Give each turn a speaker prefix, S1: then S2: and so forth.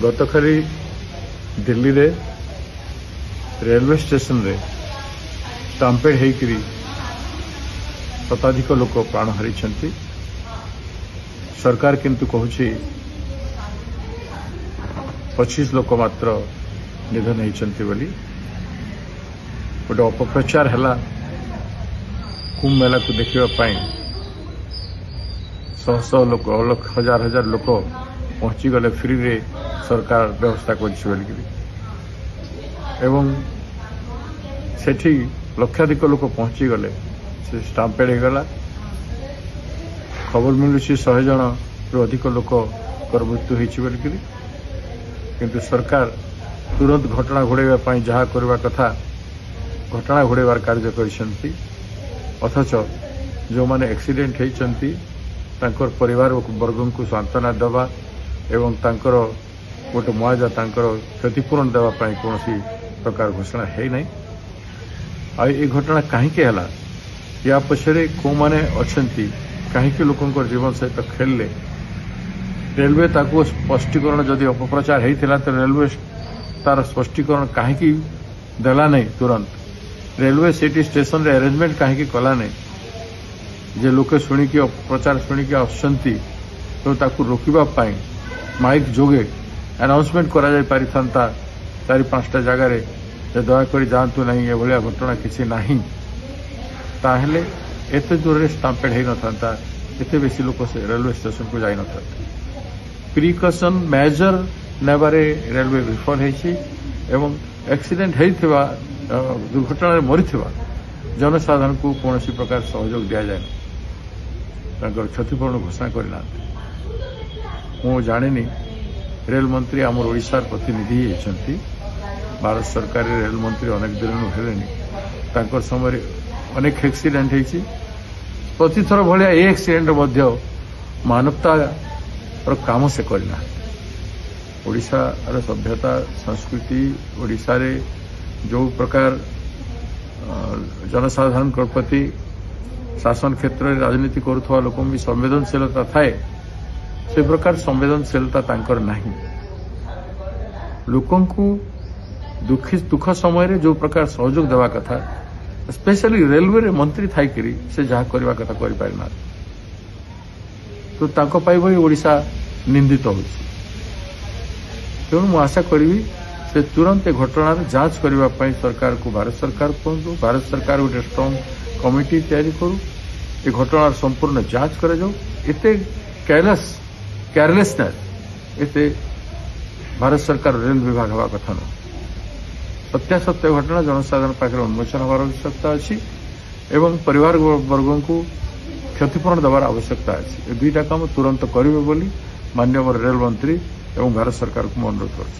S1: गतकाली दिल्ली रे railway station रे स्टाम्पेड होकर शताधिक लोक प्राण हारी। सरकार किंतु कहूँ 25 लोक मात्र निधन होती बोली गोटे अपप्रचार है। कुंभ मेला को देखापी शह शह लोक हजार हजार लोक पहुंची गले फ्री रे सरकार व्यवस्था कर सेठी लक्षाधिक लोक पहुंची गले से स्टाम्पेड होगला। खबर मिलूँ 100 जन रु अधिक लोक मृत्यु होगी किंतु सरकार तुरंत घटना घोड़ाई जहाँ करवा कथा घटना घोड़ाइबार कार्य कर। अथच जो माने एक्सीडेंट होती परिवार वर्ग को सांत्वना देवा एवं तांकर गोटे मुआवजा तांकर क्षतिपूरण देवाई कौन प्रकार घोषणा है नहीं। आई घटना कहीं या पछरे कौ माने अच्छी कहीं लोक जीवन सहित खेलले रेलवे ताको स्पष्टीकरण जदि अपप्रचार होता तो रेलवे तार स्पष्टीकरण कहीं देला नहीं। तुरंत रेलवे सिटी स्टेशन रे अरेंजमेंट कहीं कला नहीं जे लोके शुणिकी अपप्रचार शुणिकी आसुंती तो ताकू रोकवाई माइक जोगे अनाउंसमेंट करा जाय पारि थांता 4-5टा जगार दयाकोरी जातु नहीं ये भाया घटना किसी नहीं ताहले एते दूर स्टाम्पेड हो न एते बेसी लोक रेलवे स्टेशन को जाई न। प्रिकसन मेजर नेबारे रेलवे विफल होती एवं एक्सीडेंट होता दुर्घटना मरी जनसाधारण को कौन प्रकार सहयोग दि जाए क्षतिपूरण घोषणा करना। मु जानी रेल मंत्री आम ओडिशार प्रतिनिधि होती भारत सरकार रेल मंत्री अनेक दिन हेले समय अनेक एक्सीडेंट होती प्रतिथर भाया ये एक्सीडेंट मानवता काम से करना। ओडिशार सभ्यता संस्कृति ओडिशा रे जो प्रकार जनसाधारण प्रति शासन क्षेत्र में राजनीति करुवा लोक भी संवेदनशीलता थाए से प्रकार संवेदनशीलता तांकर नहीं। लोकों को दुख समय रे जो प्रकार सहयोग देवा कथा स्पेशली रेलवे रे मंत्री थाई से जहाँ करवा कथा कर पारिना तो तांको पाई ओडिशा निंदित हो। तेणु मु आशा करी से तुरंत घटना जांच करने सरकार को भारत सरकार कहूँ भारत सरकार गोटे स्ट्रांग कमिटी तैयारी करू ये घटनार संपूर्ण जांच कर एते केयरलेसनेस एते भारत सरकार रेल विभाग हवा कथा न। सत्यासत्य घटना जनसाधारण पाखे उन्मोचन होवार आवश्यकता अच्छी एवं परिवार वर्ग को क्षतिपूरण देवार आवश्यकता अच्छी। दुईटा काम तुरंत करेंगे बोली माननीय रेल मंत्री एवं भारत सरकार को अनुरोध कर।